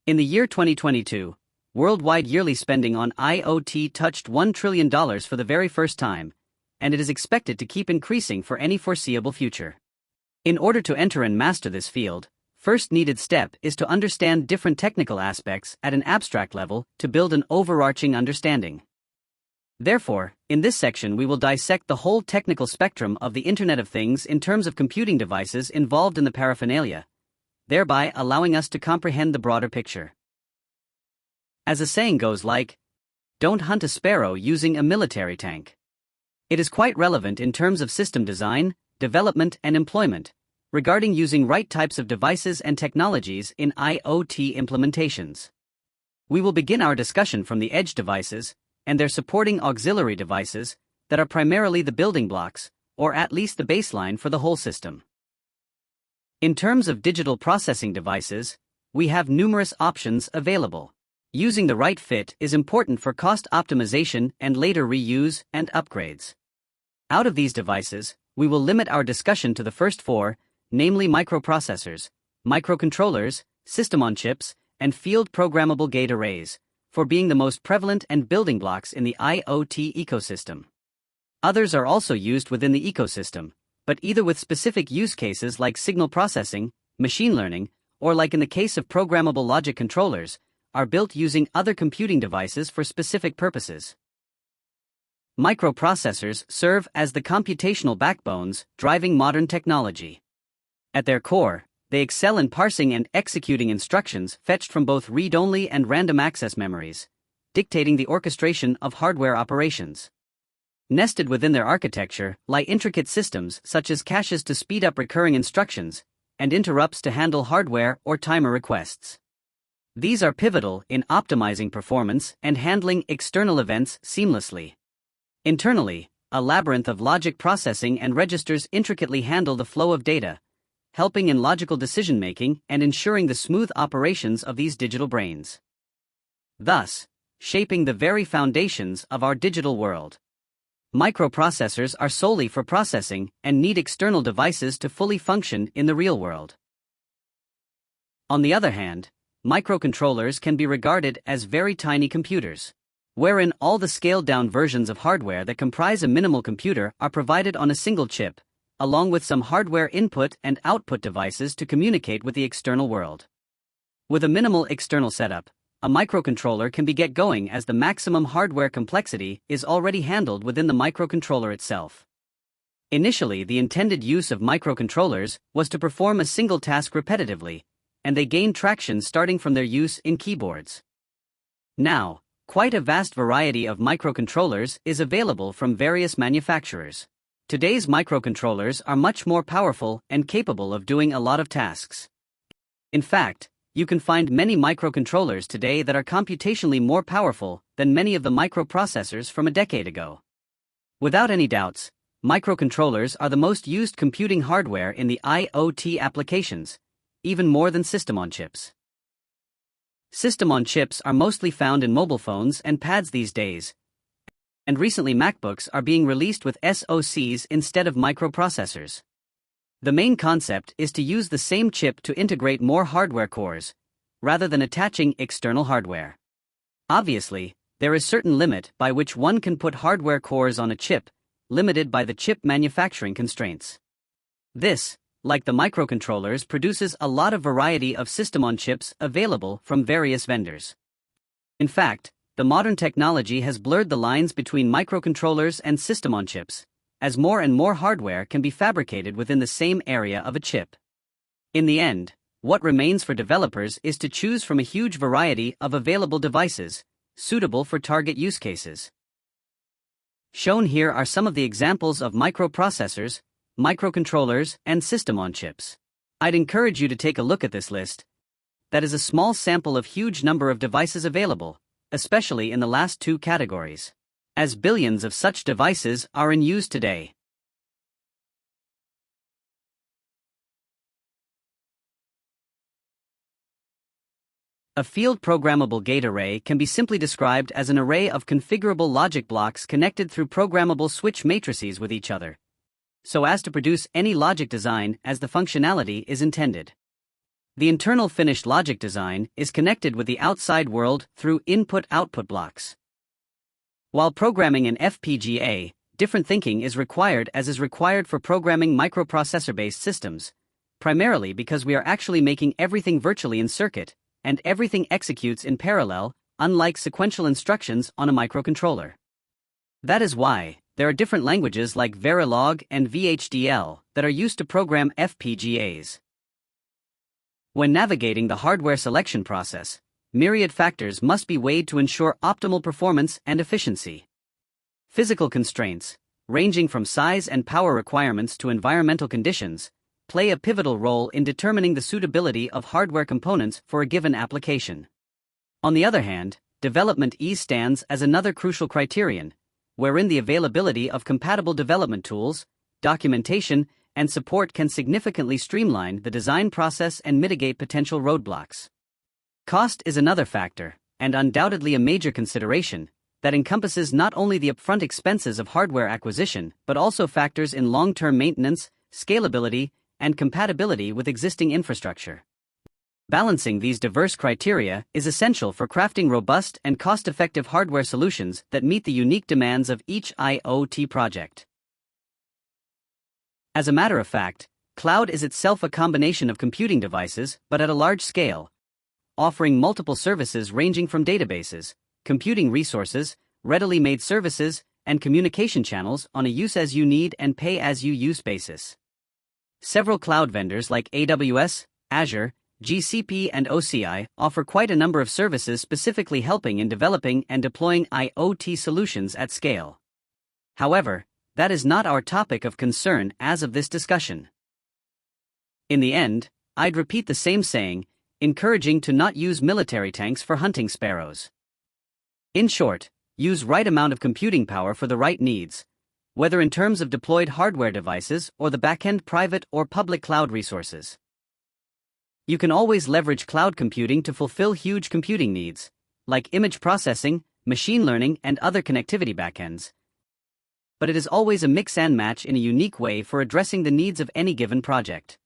In the year 2022, worldwide yearly spending on IoT touched $1 trillion for the very first time, and it is expected to keep increasing for any foreseeable future. In order to enter and master this field, first needed step is to understand different technical aspects at an abstract level to build an overarching understanding. Therefore, in this section we will dissect the whole technical spectrum of the Internet of Things in terms of computing devices involved in the paraphernalia, thereby allowing us to comprehend the broader picture. As a saying goes like, "Don't hunt a sparrow using a military tank." It is quite relevant in terms of system design, development and employment, regarding using right types of devices and technologies in IoT implementations. We will begin our discussion from the edge devices and their supporting auxiliary devices that are primarily the building blocks, or at least the baseline for the whole system. In terms of digital processing devices, we have numerous options available. Using the right fit is important for cost optimization and later reuse and upgrades. Out of these devices, we will limit our discussion to the first four, namely microprocessors, microcontrollers, system-on-chips, and field programmable gate arrays, for being the most prevalent and building blocks in the IoT ecosystem. Others are also used within the ecosystem, but either with specific use cases like signal processing, machine learning, or like in the case of programmable logic controllers, are built using other computing devices for specific purposes. Microprocessors serve as the computational backbones driving modern technology. At their core, they excel in parsing and executing instructions fetched from both read-only and random access memories, dictating the orchestration of hardware operations. Nested within their architecture lie intricate systems such as caches to speed up recurring instructions, and interrupts to handle hardware or timer requests. These are pivotal in optimizing performance and handling external events seamlessly. Internally, a labyrinth of logic processing and registers intricately handle the flow of data, helping in logical decision-making and ensuring the smooth operations of these digital brains. Thus, shaping the very foundations of our digital world. Microprocessors are solely for processing and need external devices to fully function in the real world. On the other hand, microcontrollers can be regarded as very tiny computers, wherein all the scaled-down versions of hardware that comprise a minimal computer are provided on a single chip, along with some hardware input and output devices to communicate with the external world. With a minimal external setup, a microcontroller can be get going as the maximum hardware complexity is already handled within the microcontroller itself. Initially, the intended use of microcontrollers was to perform a single task repetitively, and they gained traction starting from their use in keyboards. Now, quite a vast variety of microcontrollers is available from various manufacturers. Today's microcontrollers are much more powerful and capable of doing a lot of tasks. In fact, you can find many microcontrollers today that are computationally more powerful than many of the microprocessors from a decade ago. Without any doubts, microcontrollers are the most used computing hardware in the IoT applications, even more than system-on-chips. System-on-chips are mostly found in mobile phones and pads these days, and recently MacBooks are being released with SoCs instead of microprocessors. The main concept is to use the same chip to integrate more hardware cores, rather than attaching external hardware. Obviously, there is certain limit by which one can put hardware cores on a chip, limited by the chip manufacturing constraints. This, like the microcontrollers, produces a lot of variety of system-on-chips available from various vendors. In fact, the modern technology has blurred the lines between microcontrollers and system-on-chips, as more and more hardware can be fabricated within the same area of a chip. In the end, what remains for developers is to choose from a huge variety of available devices, suitable for target use cases. Shown here are some of the examples of microprocessors, microcontrollers, and system-on-chips. I'd encourage you to take a look at this list. That is a small sample of huge number of devices available, especially in the last two categories, as billions of such devices are in use today. A field programmable gate array can be simply described as an array of configurable logic blocks connected through programmable switch matrices with each other, so as to produce any logic design as the functionality is intended. The internal finished logic design is connected with the outside world through input-output blocks. While programming an FPGA, different thinking is required as is required for programming microprocessor-based systems, primarily because we are actually making everything virtually in circuit, and everything executes in parallel, unlike sequential instructions on a microcontroller. That is why there are different languages like Verilog and VHDL that are used to program FPGAs. When navigating the hardware selection process, myriad factors must be weighed to ensure optimal performance and efficiency. Physical constraints, ranging from size and power requirements to environmental conditions, play a pivotal role in determining the suitability of hardware components for a given application. On the other hand, development ease stands as another crucial criterion, wherein the availability of compatible development tools, documentation, and support can significantly streamline the design process and mitigate potential roadblocks. Cost is another factor, and undoubtedly a major consideration, that encompasses not only the upfront expenses of hardware acquisition but also factors in long-term maintenance, scalability, and compatibility with existing infrastructure. Balancing these diverse criteria is essential for crafting robust and cost-effective hardware solutions that meet the unique demands of each IoT project. As a matter of fact, cloud is itself a combination of computing devices but at a large scale, offering multiple services ranging from databases, computing resources, readily made services, and communication channels on a use-as-you-need and pay-as-you-use basis. Several cloud vendors like AWS, Azure, GCP, and OCI offer quite a number of services specifically helping in developing and deploying IoT solutions at scale. However, that is not our topic of concern as of this discussion. In the end, I'd repeat the same saying, encouraging to not use military tanks for hunting sparrows. In short, use right amount of computing power for the right needs, whether in terms of deployed hardware devices or the backend private or public cloud resources. You can always leverage cloud computing to fulfill huge computing needs, like image processing, machine learning, and other connectivity backends. But it is always a mix and match in a unique way for addressing the needs of any given project.